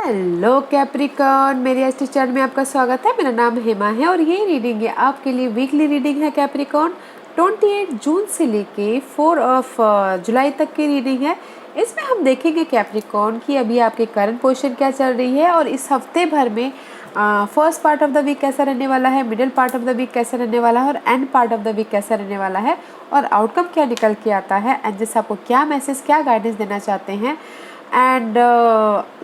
Hello Capricorn, मेरी Estee channel में आपका स्वागत है। मेरा नाम हेमा है और ये रीडिंग है आपके लिए वीकली रीडिंग है कैप्रिकॉर्न। 28 जून से लेके 4 ऑफ जुलाई तक की रीडिंग है। इसमें हम देखेंगे कैप्रिकॉर्न कि अभी आपके करंट पोजीशन क्या चल रही है और इस हफ्ते भर में first part of the week कैसा रहने वाला है, middle part of the week कैसा रहने वाला है और end part of the week कैसा रहने वाला है और आउटकम क्या निकल के आता है एंड जैसे आपको क्या मैसेज, क्या गाइडेंस देना चाहते हैं एंड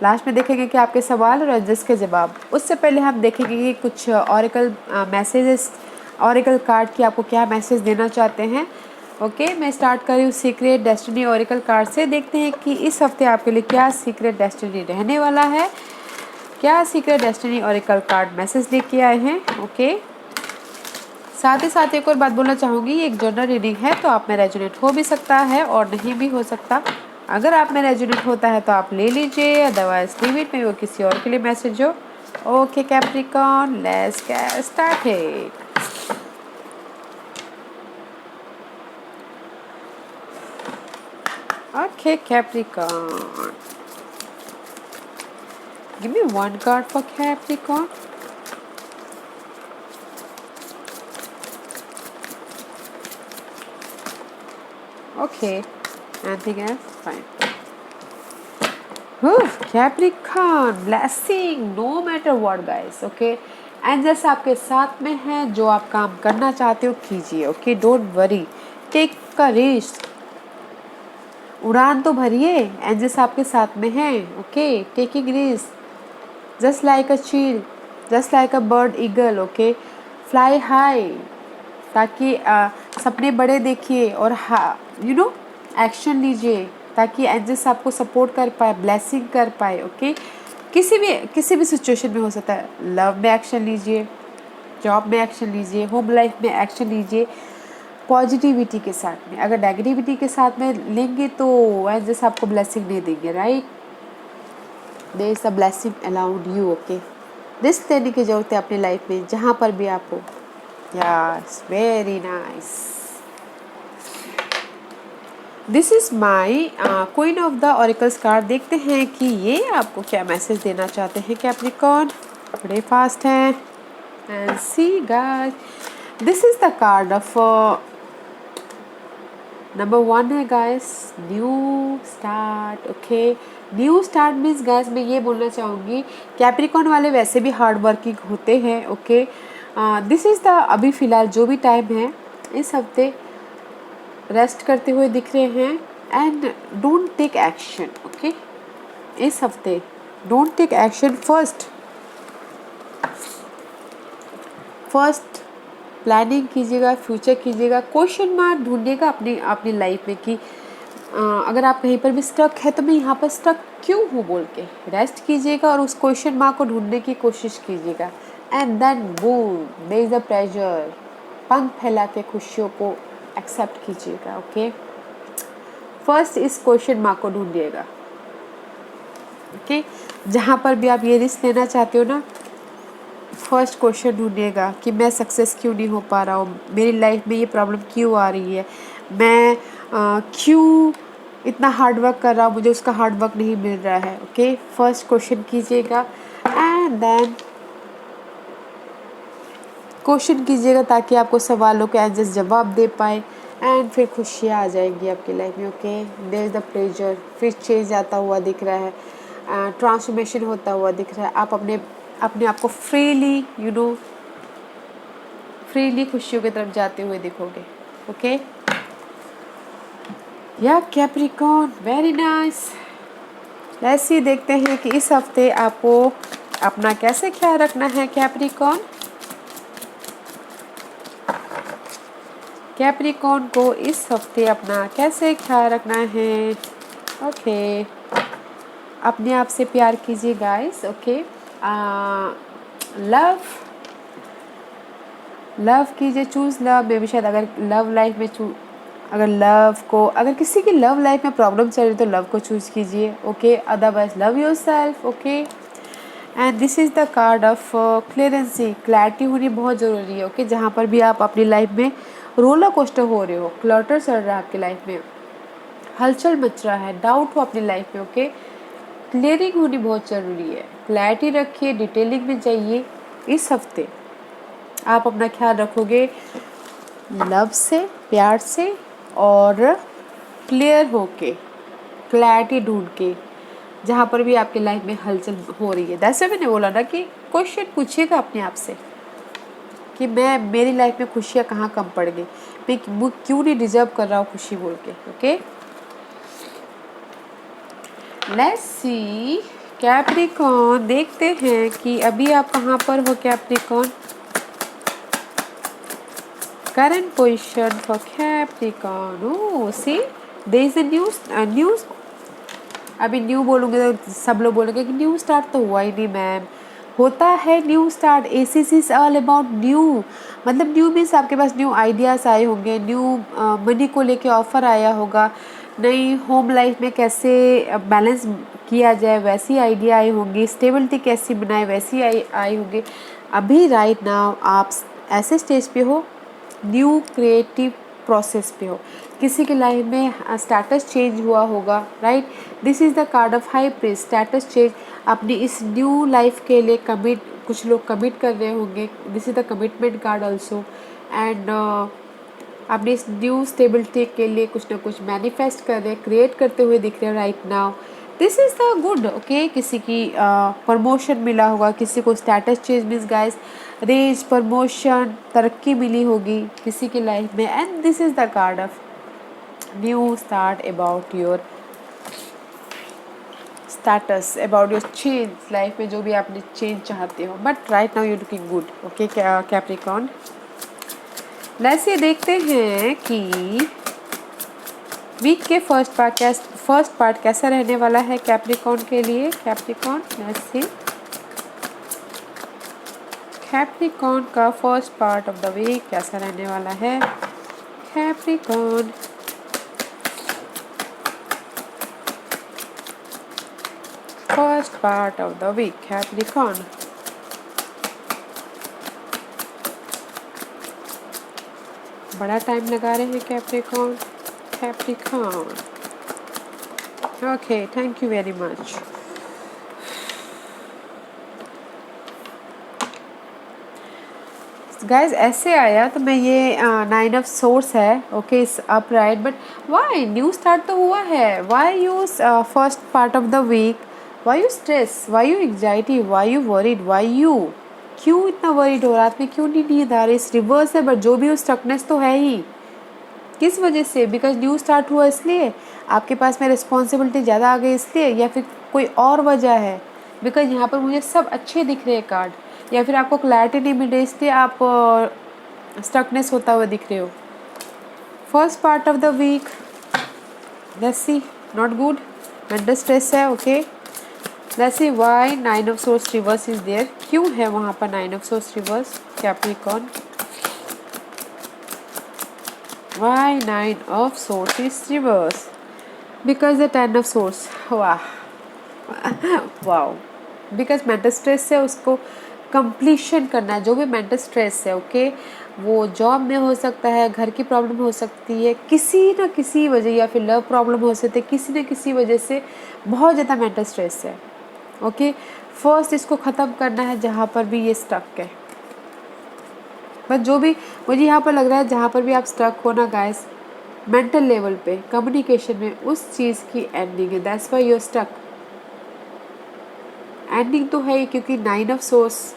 लास्ट में देखेंगे कि आपके सवाल और जिसके जवाब। उससे पहले हम देखेंगे कि कुछ ऑरिकल मैसेजेस, ऑरिकल कार्ड की आपको क्या मैसेज देना चाहते हैं। ओके, मैं स्टार्ट कर रही हूँ सीक्रेट डेस्टिनी ऑरिकल कार्ड से। देखते हैं कि इस हफ्ते आपके लिए क्या सीक्रेट डेस्टिनी रहने वाला है, क्या secret destiny oracle card message लेके आए हैं। ओके, साथ ही साथ एक और बात बोलना चाहूँगी, एक जनरल रीडिंग है तो आप में रेजोनेट हो भी सकता है और नहीं भी हो सकता। अगर आप में रेजोनेट होता है तो आप ले लीजिए, अदरवाइज लीव इट, में वो किसी और के लिए मैसेज हो। Okay Capricorn, let's get started. Okay Capricorn, give me one card for Capricorn. Okay, anything else? Fine. Capricorn, blessing no matter what guys. Okay, and जैसे आपके साथ में है, जो आप काम करना चाहते हो कीजिए। ओके, डोंट वरी, टेक का रिस्क, उड़ान तो भरिए। एंड जैसे आपके साथ में है, okay, taking risk just like a चील, just like a bird eagle. Okay, fly high, ताकि सपने बड़े देखिए और एक्शन लीजिए ताकि एंजल्स आपको सपोर्ट कर पाए, ब्लेसिंग कर पाए। ओके, किसी भी सिचुएशन में हो सकता है। लव में एक्शन लीजिए, जॉब में एक्शन लीजिए, होम लाइफ में एक्शन लीजिए पॉजिटिविटी के साथ में। अगर नेगेटिविटी के साथ में लेंगे तो एंजल्स आपको ब्लेसिंग नहीं देंगे, right. There is a blessing around you. Okay, risk लेने की जरूरत है अपनी लाइफ में जहाँ पर भी आप हो। Yes, very nice. This is my queen of the auricles card. देखते हैं कि ये आपको क्या मैसेज देना चाहते हैं कैप्रिकॉर्न। बड़े फास्ट हैं। And see guys, this is the card of number 1 है guys, new start. Okay, new start means guys मैं ये बोलना चाहूँगी, कैप्रिकॉर्न वाले वैसे भी हार्ड वर्किंग होते हैं। ओके, दिस इज़ द अभी फ़िलहाल जो भी टाइम है, इस हफ्ते रेस्ट करते हुए दिख रहे हैं and don't take action. Okay, इस हफ्ते don't take action. First planning कीजिएगा, फ्यूचर कीजिएगा, क्वेश्चन मार्क ढूंढिएगा अपनी लाइफ में कि अगर आप कहीं पर भी स्टक है तो मैं यहाँ पर स्टक क्यों हूँ बोल के रेस्ट कीजिएगा और उस क्वेश्चन मार्क को ढूंढने की कोशिश कीजिएगा। And then boom, there is a pressure, पंख फैला के खुशियों को एक्सेप्ट कीजिएगा। ओके, फर्स्ट इस क्वेश्चन मार्क को ढूंढिएगा। ओके, जहाँ पर भी आप ये रिस्क लेना चाहते हो ना, फर्स्ट क्वेश्चन ढूंढिएगा कि मैं सक्सेस क्यों नहीं हो पा रहा हूँ, मेरी लाइफ में ये प्रॉब्लम क्यों आ रही है, मैं क्यों इतना हार्ड वर्क कर रहा हूँ, मुझे उसका हार्ड वर्क नहीं मिल रहा है। ओके, फर्स्ट क्वेश्चन कीजिएगा एंड देन क्वेश्चन कीजिएगा ताकि आपको सवालों के एंजल्स जवाब दे पाए एंड फिर खुशियाँ आ जाएंगी आपकी लाइफ में। Okay, there is the pleasure, फिर चेंज आता हुआ दिख रहा है, ट्रांसफॉर्मेशन होता हुआ दिख रहा है। आप अपने आप को फ्रीली खुशियों की तरफ जाते हुए दिखोगे। ओके, या Capricorn, very nice. Let's see, देखते हैं कि इस हफ्ते आपको अपना कैसे ख्याल रखना है कैप्रिकॉर्न। कैप्रिकॉर्न को इस हफ्ते अपना कैसे ख्याल रखना है। ओके, अपने आप से प्यार कीजिए गाइस। ओके, लव कीजिए, चूज लव में भी शायद, अगर लव लाइफ में अगर किसी की लव लाइफ में प्रॉब्लम चल रही तो लव को चूज कीजिए। Okay, otherwise love yourself. Okay, and this is the card of clearancy, clarity होनी बहुत ज़रूरी है। ओके, जहाँ पर भी आप अपनी लाइफ में रोलर कोस्टर हो रहे हो, क्लटर चल रहा है आपकी लाइफ में, हलचल मच रहा है, डाउट हो अपनी लाइफ में। ओके, क्लियरिंग होनी बहुत ज़रूरी है। क्लैरिटी रखिए, डिटेलिंग में जाइए। इस हफ्ते आप अपना ख्याल रखोगे लव से, प्यार से, और क्लियर होके, क्लैरिटी ढूंढ के, जहाँ पर भी आपके लाइफ में हलचल हो रही है। वैसे मैंने बोला ना कि क्वेश्चन पूछिएगा अपने आप से कि मेरी लाइफ में खुशियाँ कहाँ कम पड़ गई, मैं क्यों नहीं डिजर्व कर रहा हूँ खुशी बोल के। ओके, लेट्स सी कैप्रिकॉर्न, देखते हैं कि अभी आप कहाँ पर हो Capricorn. Current position for Capricorn, oh see there is a news. अभी न्यू बोलूँगे तो सब लोग बोलेंगे कि न्यू स्टार्ट तो हुआ ही नहीं मैम। होता है new start, ACC is all about new. मतलब न्यू मीन्स आपके पास न्यू आइडियाज़ आए होंगे, न्यू मनी को लेके ऑफ़र आया होगा, नई होम लाइफ में कैसे बैलेंस किया जाए वैसी आइडिया आई होंगी, स्टेबिलिटी कैसी बनाए वैसी आई होंगी। अभी राइट नाउ आप ऐसे स्टेज पे हो, न्यू क्रिएटिव प्रोसेस पे हो, किसी की लाइफ में स्टेटस चेंज हुआ होगा, right. This is the card of high priest, status change. अपनी इस न्यू लाइफ के लिए कमिट, कुछ लोग कमिट कर रहे होंगे, this is the commitment card also. And अपनी इस न्यू स्टेबिलिटी के लिए कुछ ना कुछ मैनिफेस्ट कर रहे, क्रिएट करते हुए दिख रहे हैं right now. This is the good, okay. किसी की प्रमोशन मिला होगा, किसी को status change means guys raise, promotion, तरक्की मिली होगी किसी की लाइफ में। And this is the card of new start about your status, about your change life में, जो भी आपने चेंज चाहते हो। But right now you looking good, okay Capricorn. वैसे देखते हैं कि वीक के फर्स्ट पार्ट कैसा रहने वाला है कैप्रिकॉर्न के लिए। कैप्रिकॉर्न, लेट्स सी कैप्रिकॉर्न का first part of the week कैसा रहने वाला है। Capricorn, first part of the week Capricorn. बड़ा टाइम लगा रहे हैं Capricorn. Capricorn, okay, thank you very much. Guys ऐसे आया तो मैं ये 9 ऑफ सोर्स है, okay, is upright. But why new start तो हुआ है, why you first part of the week, why you stress, why you anxiety, why you worried, why you, क्यों इतना वरीड हो, रात में क्यों नहीं नींद आ रही। इस रिवर्स है, बट जो भी उस स्टकनेस तो है ही। किस वजह से? बिकॉज न्यू स्टार्ट हुआ इसलिए, आपके पास में रिस्पॉन्सिबिलिटी ज़्यादा आ गई इसलिए, या फिर कोई और वजह है। बिकॉज यहाँ पर मुझे सब अच्छे दिख रहे हैं कार्ड, या फिर आपको क्लैरिटी नहीं मिल रही इसलिए आप स्टकनेस होता हुआ दिख रहे हो। First part of the week, let's see, not good, mental stress है, okay. Let's see why 9 of swords reverse is there, क्यों है वहाँ पर 9 of swords reverse Capricorn. Why 9 of swords is reverse? Because the 10 of swords. वाह wow, because mental stress है, उसको completion करना है। जो भी मेंटल स्ट्रेस है, ओके, वो जॉब में हो सकता है, घर की प्रॉब्लम हो सकती है, किसी न किसी वजह, या फिर लव प्रॉब्लम हो सकती है, किसी न किसी वजह से बहुत ज़्यादा मेंटल स्ट्रेस है, ओके। फर्स्ट इसको ख़त्म करना है जहाँ पर भी ये स्टक है। बस जो भी मुझे यहाँ पर लग रहा है, जहाँ पर भी आप स्टक हो ना गाइस, मेंटल लेवल पे, कम्युनिकेशन में, उस चीज़ की एंडिंग है। That's why you are stuck. Ending तो है ही, क्योंकि 9 of swords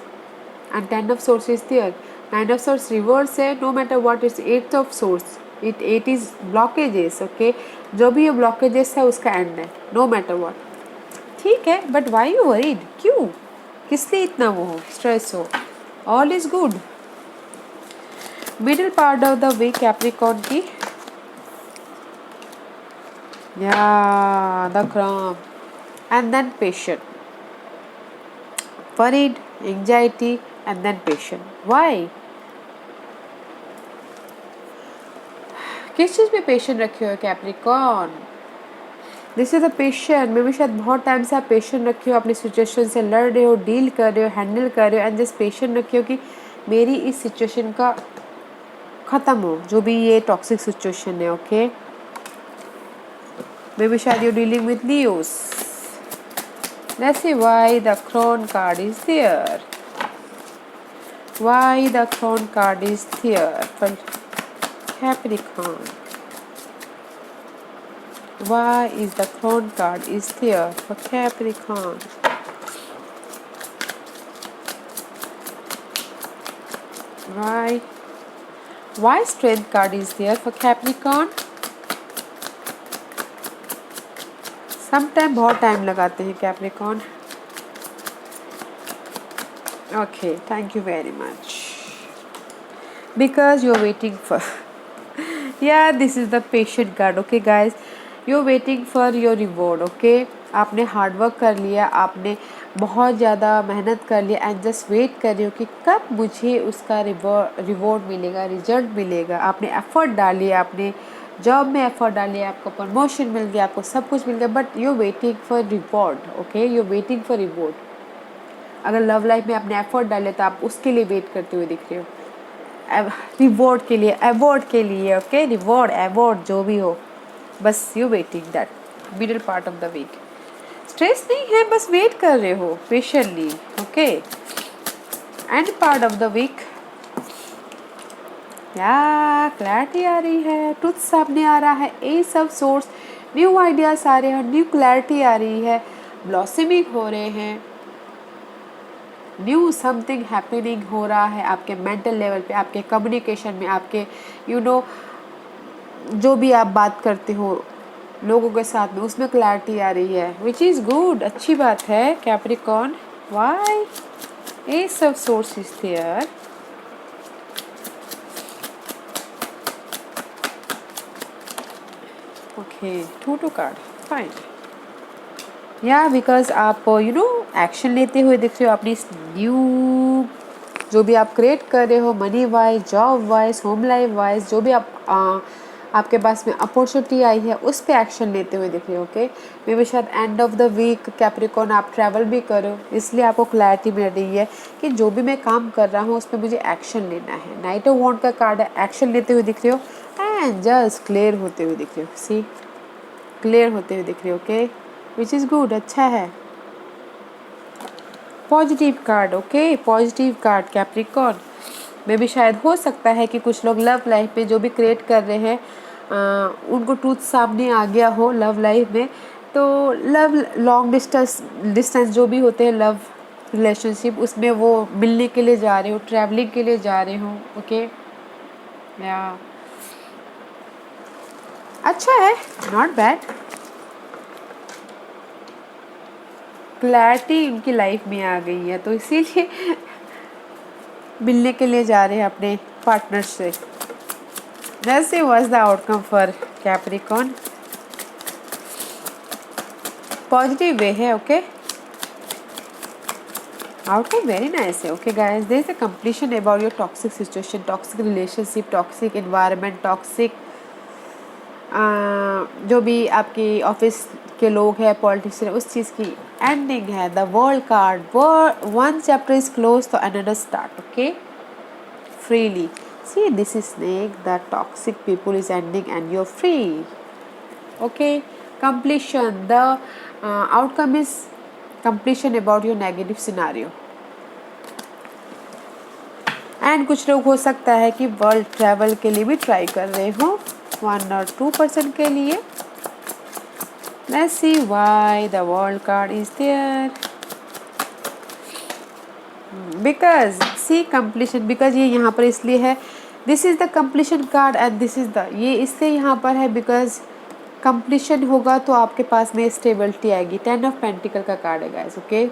and 10 of swords is there. 9 of swords reverse है, no matter what is 8 of swords, it is blockages, okay. जो भी ये ब्लॉकेजेस है उसका एंड है, नो मैटर व्हाट, ठीक है। बट व्हाई यू वरीड, क्यों, किस लिए इतना वो हो, स्ट्रेस हो। All is good. Middle part of the week Capricorn की, yeah, the crown, and then patient, worried, anxiety, and then patient. Why? किस चीज़ में पेशेंट रखे हो Capricorn? This is a patient, मे भी शायद बहुत टाइम से आप पेशेंट रखे हो, अपनी सिचुएशन से लड़ रहे हो, डील कर रहे हो, हैंडल कर रहे हो, एंड जस्ट पेशेंट रखे हो कि मेरी इस सिचुएशन का ख़त्म हो, जो भी ये टॉक्सिक सिचुएशन है, ओके। मे बी शायद you dealing with Leos, Let's see why the Crown card is there. Why the Crown card is there for Capricorn? Why is the Crown card is there for Capricorn? Why Strength card is there for Capricorn? Sometime बहुत time लगाते हैं Capricorn. Okay, thank you very much. Because you're waiting for yeah, this is the patient card. Okay guys, you're waiting for your reward. Okay, आपने hard work कर लिया, आपने बहुत ज़्यादा मेहनत कर लिया एंड जस्ट वेट कर रहे हो कि कब मुझे उसका रिवॉर्ड मिलेगा, रिजल्ट मिलेगा. आपने एफर्ट डाली, आपने जॉब में एफर्ट डाली, आपको प्रमोशन मिल गया, आपको सब कुछ मिल गया, but you waiting for reward. Okay, you waiting for reward. अगर लव लाइफ में आपने एफर्ट डाले तो आप उसके लिए वेट करते हुए दिख रहे हो, रिवॉर्ड के लिए, अवार्ड के लिए. ओके, रिवॉर्ड अवार्ड जो भी हो, बस you waiting that middle part of the week. Stress नहीं है, बस वेट कर रहे हो patiently. Okay, and part of the week या क्लैरिटी आ रही है, ट्रुथ सामने आ रहा है, ace of swords, new ideas आ रहे हैं, न्यू क्लैरिटी आ रही है, ब्लॉसमिंग हो रहे हैं, न्यू समथिंग हैपनिंग हो रहा है आपके मेंटल लेवल पे, आपके कम्युनिकेशन में, आपके जो भी आप बात करते हो लोगों के साथ में, उसमें क्लैरिटी आ रही है, विच इज़ गुड. अच्छी बात है Capricorn. Why ace of swords is there. Okay, two card, fine. या बिकॉज आप एक्शन लेते हुए दिख रहे हो अपनी न्यू जो भी आप क्रिएट कर रहे हो, money wise, job wise, home life wise, जो भी आपके पास में अपॉर्चुनिटी आई है उस पर एक्शन लेते हुए दिख रहे हो. ओके, मे बी शायद end of the week Capricorn आप ट्रैवल भी करो, इसलिए आपको क्लैरिटी मिल रही है कि जो भी मैं काम कर रहा हूँ उस पर मुझे एक्शन लेना है. नाइट ऑफ वॉन्ड का कार्ड है, एक्शन लेते हुए दिख रहे हो एंड जस्ट क्लियर होते हुए दिख रहे हो. सी, क्लियर होते हुए दिख रहे हो. ओके, विच इज़ गुड, अच्छा है. Positive card. Okay, positive card Capricorn में भी शायद हो सकता है कि कुछ लोग लव लाइफ में जो भी क्रिएट कर रहे हैं उनको ट्रूथ सामने आ गया हो लव लाइफ में. तो लव लॉन्ग डिस्टेंस जो भी होते हैं लव रिलेशनशिप, उसमें वो मिलने के लिए जा रहे हो, ट्रैवलिंग के लिए जा रहे हो. ओके, या अच्छा है, नॉट बैड. क्लैरिटी उनकी लाइफ में आ गई है तो इसीलिए मिलने के लिए जा रहे हैं अपने पार्टनर से. Let's see what's the outcome for Capricorn. Positive way है. ओके, आउटकम वेरी नाइस है. Okay guys, there is a completion about your toxic situation, toxic relationship, toxic environment, toxic जो भी आपकी ऑफिस के लोग हैं, पॉलिटिशियन, उस चीज़ की एंडिंग है. The world card, one chapter is close तो another start. Okay, freely. See, this is snake. The toxic people is ending and you're free. Okay, completion. The outcome is completion about your negative scenario. And कुछ लोग हो सकता है कि world travel के लिए भी ट्राई कर रहे हो, 1 or 2% के लिए. Let's see why the world card is there. Because see completion, because ये यहाँ पर इसलिए है, this is the completion card and this is the, ये इससे यहाँ पर है बिकॉज कंप्लीशन होगा तो आपके पास में स्टेबिलिटी आएगी. 10 ऑफ पेंटिकल का कार्ड है guys. Okay,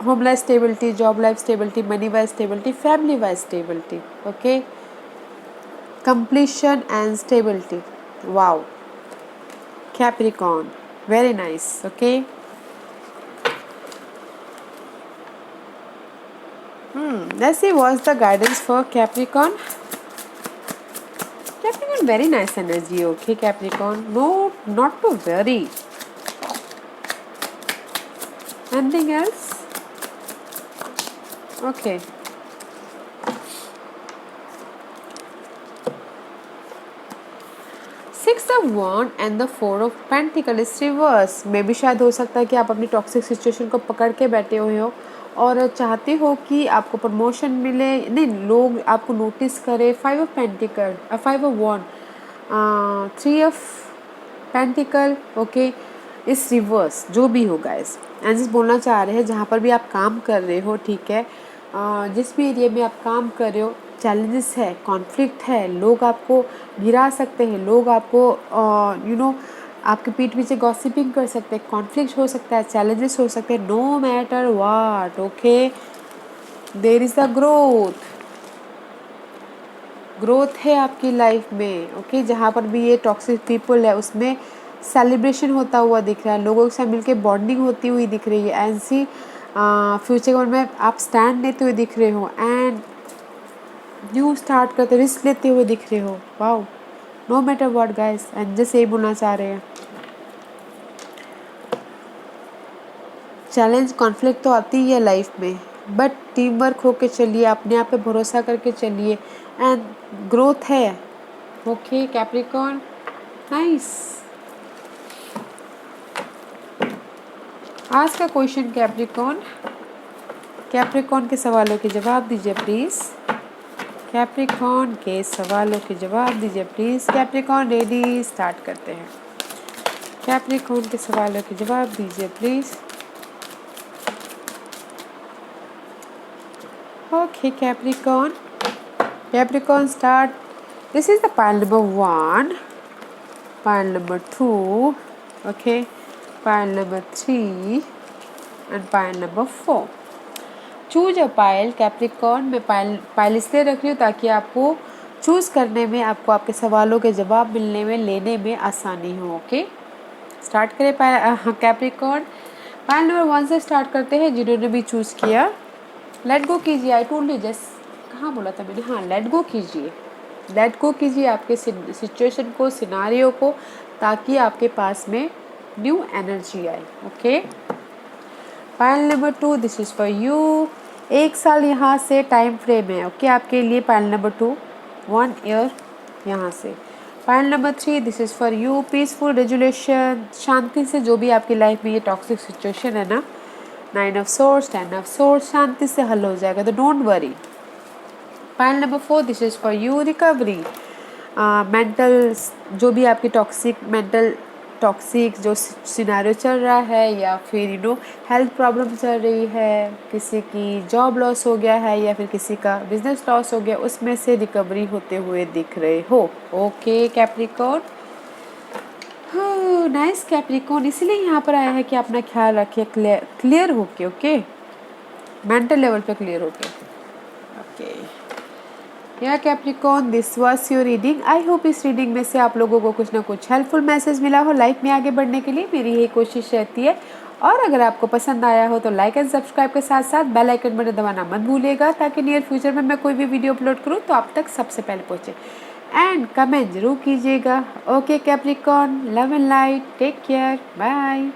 home life stability, job life stability, money wise stability, family wise stability. Okay, completion and stability. Wow Capricorn, very nice. Okay, let's see what's the guidance for Capricorn. Capricorn, very nice energy. Okay, Capricorn, no, not to worry. Anything else? Okay, Six the wand and the four of pentacle is reverse. मे भी शायद हो सकता है कि आप अपनी toxic situation को पकड़ के बैठे हुए हो और चाहते हो कि आपको प्रमोशन मिले, नहीं लोग आपको नोटिस करें। 5 of pentacle, 5 of wand, 3 of pentacle, okay, इस रिवर्स जो भी हो गाइस। एंड बोलना चाह रहे हैं जहाँ पर भी आप काम कर रहे हो, ठीक है, जिस भी एरिया में आप काम कर रहे हो, चैलेंजेस है, कॉन्फ्लिक्ट है, लोग आपको गिरा सकते हैं, लोग आपको आपके पीठ पीछे गॉसिपिंग कर सकते हैं, कॉन्फ्लिक्ट हो सकता है, चैलेंजेस हो सकते हैं। No matter what, okay, there is the growth है आपकी लाइफ में, ओके। जहाँ पर भी ये टॉक्सिक पीपल है उसमें सेलिब्रेशन होता हुआ दिख रहा है, लोगों के साथ मिलके बॉन्डिंग होती हुई दिख रही है। ऐसी फ्यूचर में आप स्टैंड लेते हुए दिख रहे हो एंड न्यू स्टार्ट करते, रिस्क लेते हुए दिख रहे हो। Wow, no matter what guys, and just यही बोलना चाह रहे हैं। चैलेंज कॉन्फ्लिक्ट तो आती ही है लाइफ में, बट टीम वर्क होके चलिए, अपने आप पे भरोसा करके चलिए एंड ग्रोथ है, ओके कैप्रिकॉर्न, नाइस। आज का क्वेश्चन कैप्रिकॉर्न के सवालों के जवाब दीजिए प्लीज़। कैप्रिकॉर्न के सवालों के जवाब दीजिए प्लीज़। कैप्रिकॉर्न रेडी, स्टार्ट करते हैं। कैप्रिकॉर्न के सवालों के जवाब दीजिए please. Okay Capricorn start. This is the pile number 1, pile number 2, okay, pile number 3 and pile number 4. Choose a pile Capricorn. मैं पाइल इसलिए रख रही हूँ ताकि आपको चूज़ करने में, आपको आपके सवालों के जवाब मिलने में, लेने में आसानी हो, ओके। स्टार्ट करें कैप्रिकॉर्न। पाइल नंबर 1 से स्टार्ट करते हैं, जिन्होंने भी चूज़ किया। लेट गो कीजिए, आई टोल्ड यू जस्ट, कहाँ बोला था मैंने, हाँ, लेट गो कीजिए आपके सिचुएशन को, सिनारियो को, ताकि आपके पास में न्यू एनर्जी आए, okay. Pile number 2, this is for you. 1 साल यहाँ से टाइम फ्रेम है, ओके, आपके लिए। पाइल नंबर 2, 1 ईयर यहाँ से। Pile number 3, this is for you. Peaceful resolution, शांति से जो भी आपकी लाइफ में ये टॉक्सिक सिचुएशन है ना, 9 ऑफ सोर्स, 10 ऑफ सोर्स, शांति से हल हो जाएगा, तो don't worry. Pile number 4, this is for you. Recovery, mental, जो भी आपकी टॉक्सिक जो सिनेरियो चल रहा है, या फिर हेल्थ प्रॉब्लम चल रही है, किसी की जॉब लॉस हो गया है, या फिर किसी का बिजनेस लॉस हो गया, उसमें से रिकवरी होते हुए दिख रहे हो, ओके कैप्रिकॉर्न। नाइस कैप्रिकॉर्न, इसीलिए यहाँ पर आया है कि अपना ख्याल रखिए, क्लियर होके, ओके, मेंटल लेवल पे क्लियर होके, ओके। या Capricorn, this was your reading. I hope इस रीडिंग में से आप लोगों को कुछ ना कुछ हेल्पफुल मैसेज मिला हो लाइफ में आगे बढ़ने के लिए। मेरी यही कोशिश रहती है। और अगर आपको पसंद आया हो तो लाइक एंड सब्सक्राइब के साथ साथ बेल आइकन बटन दबाना मत भूलिएगा, ताकि नियर फ्यूचर में मैं कोई भी वीडियो अपलोड करूँ तो आप तक सबसे पहले पहुँचे। एंड कमेंट जरूर कीजिएगा, okay Capricorn. Love and light, take care, bye.